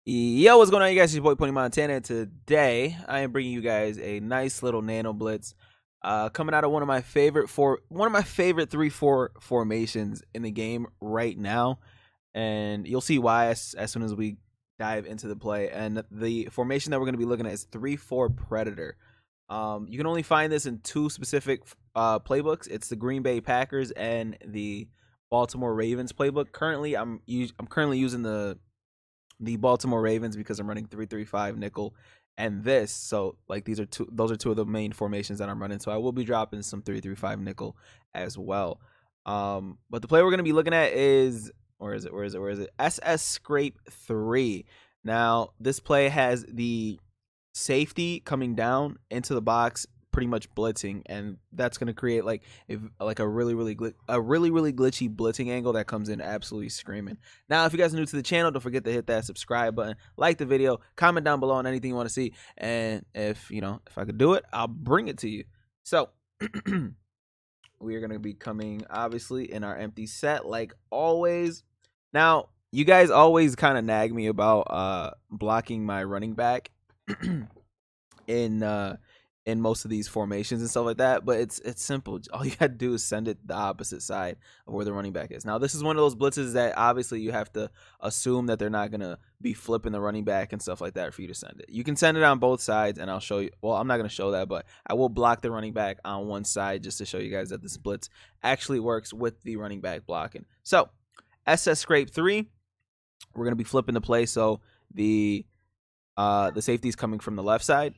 Yo, what's going on, you guys? It's your boy Pony Montana, and today I am bringing you guys a nice little nano blitz, coming out of one of my favorite 3-4 formations in the game right now, and you'll see why as soon as we dive into the play. And the formation that we're going to be looking at is 3-4 Predator. You can only find this in two specific playbooks. It's the Green Bay Packers and the Baltimore Ravens playbook. Currently, I'm currently using the Baltimore Ravens because I'm running 3-3-5 nickel and this. So like those are two of the main formations that I'm running. So I will be dropping some 3-3-5 nickel as well. But the play we're gonna be looking at is where is it? SS Scrape 3. Now this play has the safety coming down into the box, pretty much blitzing, and that's going to create like a really glitchy blitzing angle that comes in absolutely screaming. Now if you guys are new to the channel, don't forget to hit that subscribe button, like the video, comment down below on anything you want to see, and if I could do it, I'll bring it to you. So we are going to be coming obviously in our empty set like always. Now you guys always kind of nag me about blocking my running back in most of these formations and stuff like that, but it's simple. All you gotta do is send it the opposite side of where the running back is. Now this is one of those blitzes that obviously you have to assume that they're not gonna be flipping the running back and stuff like that for you to send it. You can send it on both sides, and I'll show you. Well, I'm not gonna show that, but I will block the running back on one side just to show you guys that this blitz actually works with the running back blocking. So SS Scrape 3, we're gonna be flipping the play, so the safety is coming from the left side.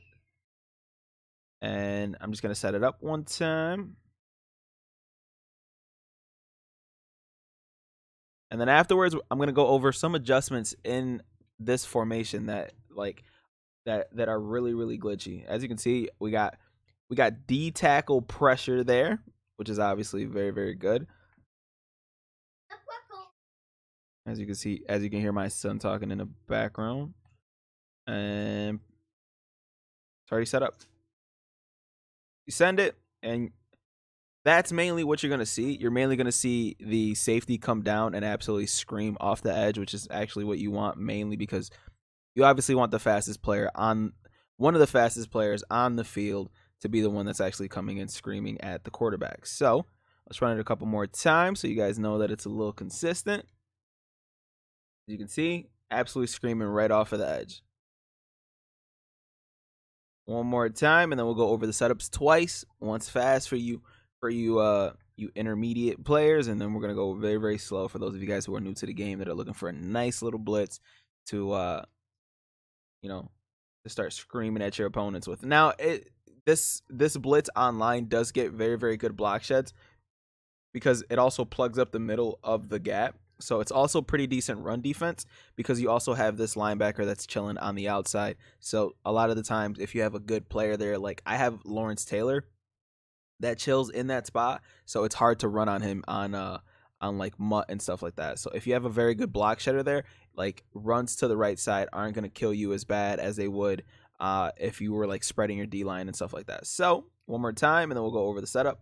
And I'm just going to set it up one time. And then afterwards, I'm going to go over some adjustments in this formation that are really glitchy. As you can see, we got D tackle pressure there, which is obviously very good. As you can see, as you can hear my son talking in the background. And it's already set up. You send it, and that's mainly what you're going to see. You're mainly going to see the safety come down and absolutely scream off the edge, which is actually what you want mainly because you obviously want the fastest player on one of the fastest players on the field to be the one that's actually coming and screaming at the quarterback. So let's run it a couple more times so you guys know that it's a little consistent. As you can see, absolutely screaming right off of the edge. One more time, and then we'll go over the setups twice. Once fast for you intermediate players, and then we're gonna go very slow for those of you guys who are new to the game that are looking for a nice little blitz to to start screaming at your opponents with. Now this blitz online does get very good block sheds because it also plugs up the middle of the gap. So it's also pretty decent run defense because you also have this linebacker that's chilling on the outside. So a lot of the times, if you have a good player there, like I have Lawrence Taylor that chills in that spot, so it's hard to run on him on like mutt and stuff like that. So if you have a very good block shedder there, like runs to the right side aren't gonna kill you as bad as they would if you were like spreading your D line and stuff like that. So one more time, and then we'll go over the setup.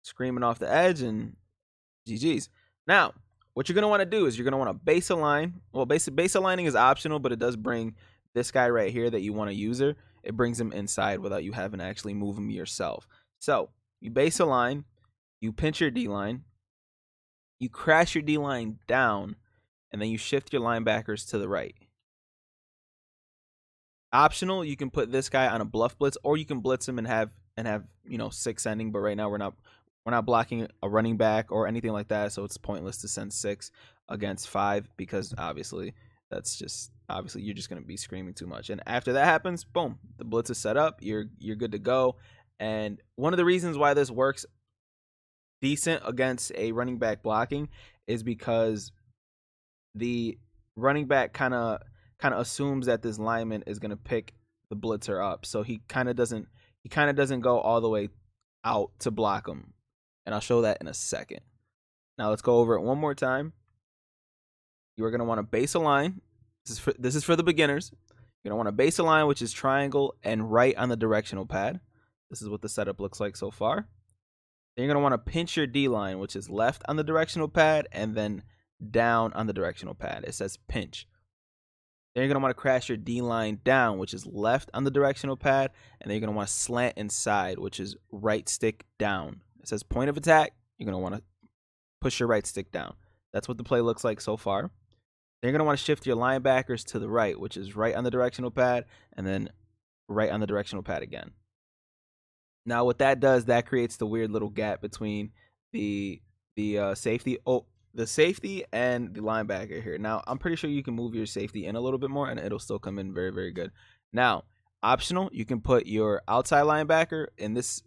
Screaming off the edge and GG's. Now, what you're going to want to do is you're going to want to base align. Well, base aligning is optional, but it does bring this guy right here that you want to user. It brings him inside without you having to actually move him yourself. So you base align, you pinch your D-line, you crash your D-line down, and then you shift your linebackers to the right. Optional, you can put this guy on a bluff blitz, or you can blitz him and have 6 ending, but right now we're not blocking a running back or anything like that, so it's pointless to send 6 against 5 because obviously you're just going to be screaming too much. And after that happens, boom, the blitz is set up. You're good to go. And one of the reasons why this works decent against a running back blocking is because the running back kind of assumes that this lineman is going to pick the blitzer up, so he kind of doesn't go all the way out to block him. And I'll show that in a second. Now let's go over it one more time. You are going to want to base align. This is for the beginners. You're going to want to base align, which is triangle and right on the directional pad. This is what the setup looks like so far. Then you're going to want to pinch your D line, which is left on the directional pad, and then down on the directional pad. It says pinch. Then you're going to want to crash your D line down, which is left on the directional pad. And then you're going to want to slant inside, which is right stick down. It says point of attack. You're going to want to push your right stick down. That's what the play looks like so far. Then you're going to want to shift your linebackers to the right, which is right on the directional pad, and then right on the directional pad again. Now what that does, that creates the weird little gap between the safety. The safety and the linebacker here. Now, I'm pretty sure you can move your safety in a little bit more, and it'll still come in very, very good. Now, optional, you can put your outside linebacker in this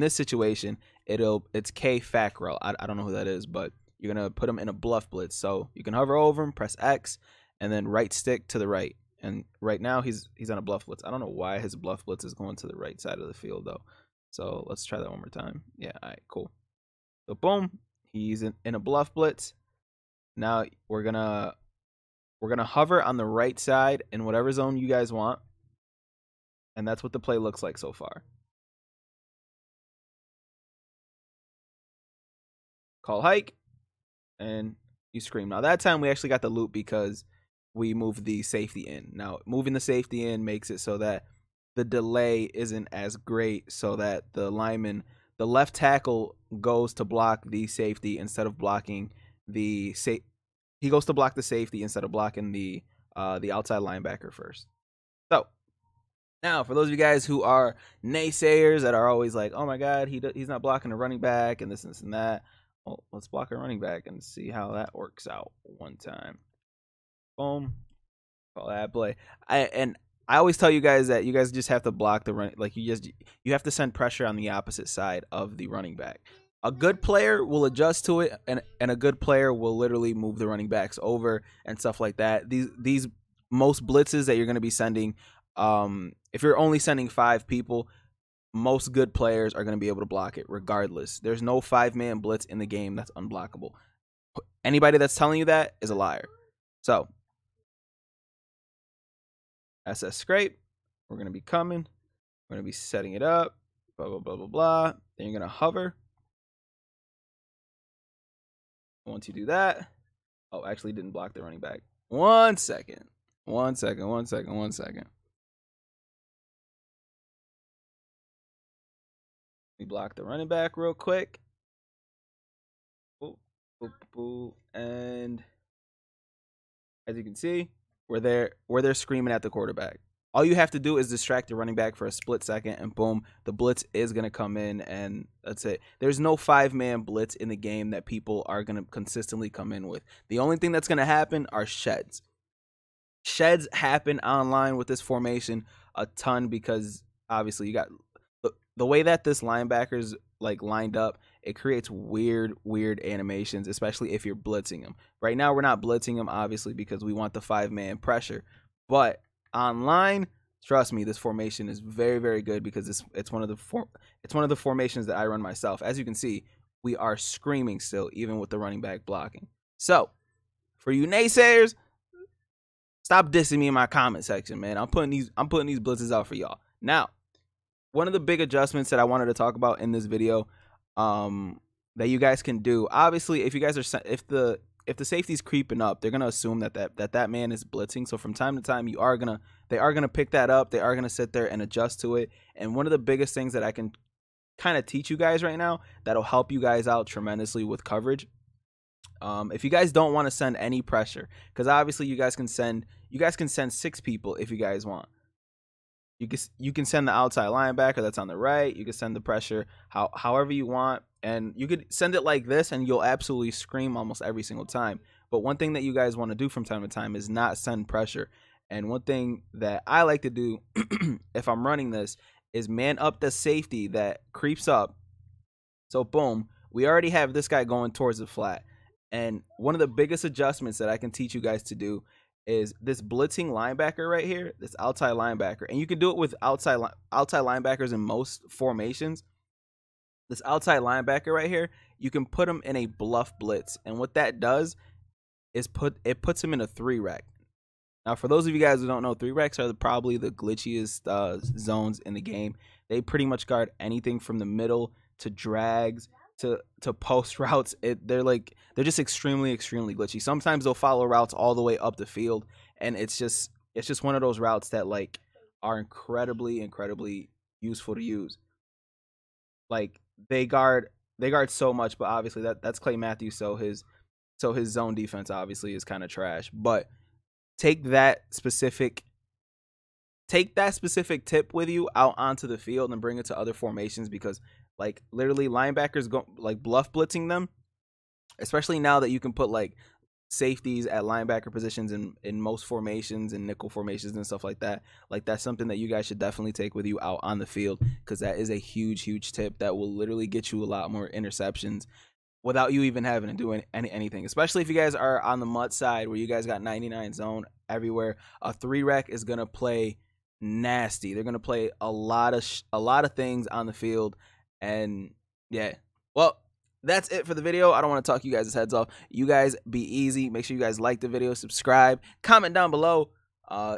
situation. It's K Fackrell. I don't know who that is, but you're gonna put him in a Bluff Blitz. So you can hover over him, press X, and then right stick to the right. And right now he's on a Bluff Blitz. I don't know why his Bluff Blitz is going to the right side of the field though. So let's try that one more time. Yeah, all right, cool. So boom. He's in a Bluff Blitz. Now we're gonna hover on the right side in whatever zone you guys want, and that's what the play looks like so far. Call hike, and you scream. Now that time we actually got the loop because we moved the safety in. Now moving the safety in makes it so that the delay isn't as great, so that the lineman, the left tackle, goes to block the safety instead of blocking the he goes to block the safety instead of blocking the outside linebacker first. So now, for those of you guys who are naysayers that are always like, "Oh my God, he's not blocking a running back and this and that," well, let's block a running back and see how that works out one time. Boom, call that play. I always tell you guys that you guys just have to block the run. Like you have to send pressure on the opposite side of the running back. A good player will adjust to it, and a good player will literally move the running backs over and stuff like that. These most blitzes that you're going to be sending, if you're only sending 5 people, most good players are going to be able to block it regardless. There's no 5-man blitz in the game that's unblockable. Anybody that's telling you that is a liar. So SS scrape, we're going to be coming, we're going to be setting it up, blah, blah, blah, blah, blah. Then you're going to hover. Once you do that, oh, actually didn't block the running back. One second. Let me block the running back real quick. Boop, boop, boop. And as you can see, we're there screaming at the quarterback. All you have to do is distract the running back for a split second, and boom, the blitz is going to come in, and that's it. There's no 5-man blitz in the game that people are going to consistently come in with. The only thing that's going to happen are sheds. Sheds happen online with this formation a ton because obviously you got the way that this linebacker's like lined up, it creates weird animations, especially if you're blitzing them. Right now we're not blitzing them obviously because we want the 5-man pressure, but online, trust me, this formation is very good because it's one of the formations that I run myself. As you can see, we are screaming still even with the running back blocking. So for you naysayers, stop dissing me in my comment section, man. I'm putting these blitzes out for y'all. Now, one of the big adjustments that I wanted to talk about in this video, that you guys can do. Obviously, if you guys are if the safety's creeping up, they're gonna assume that man is blitzing. So from time to time, they are gonna pick that up. They are gonna sit there and adjust to it. And one of the biggest things that I can kind of teach you guys right now that'll help you guys out tremendously with coverage. If you guys don't want to send any pressure, because obviously you guys can send 6 people if you guys want. You can send the outside linebacker that's on the right. You can send the pressure however you want, and you could send it like this, and you'll absolutely scream almost every single time. But one thing that you guys want to do from time to time is not send pressure. And one thing that I like to do if I'm running this is man up the safety that creeps up. So boom, we already have this guy going towards the flat. And one of the biggest adjustments that I can teach you guys to do is this blitzing linebacker right here, this outside linebacker. And you can do it with outside linebackers in most formations. This outside linebacker right here, you can put him in a bluff blitz. And what that does is puts him in a 3-rec. Now, for those of you guys who don't know, 3-recs are probably the glitchiest zones in the game. They pretty much guard anything from the middle to drags to post routes. They're just extremely glitchy. Sometimes they'll follow routes all the way up the field, and it's just one of those routes that like are incredibly useful to use. Like they guard so much, but obviously that's Clay Matthews, so his zone defense obviously is kind of trash. But take that specific tip with you out onto the field and bring it to other formations, because like literally linebackers go like bluff blitzing them, especially now that you can put like safeties at linebacker positions in most formations and nickel formations and stuff like that. Like that's something that you guys should definitely take with you out on the field, because that is a huge tip that will literally get you a lot more interceptions without you even having to do anything. Especially if you guys are on the MUT side where you guys got 99 zone everywhere. A 3-rec is gonna play nasty. They're gonna play a lot of things on the field, and yeah. Well, that's it for the video. I don't want to talk you guys' heads off. You guys be easy. Make sure you guys like the video, subscribe, comment down below,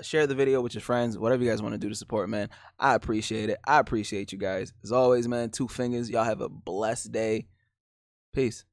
share the video with your friends, whatever you guys want to do to support, man. I appreciate it. I appreciate you guys. As always, man, 2 fingers. Y'all have a blessed day. Peace.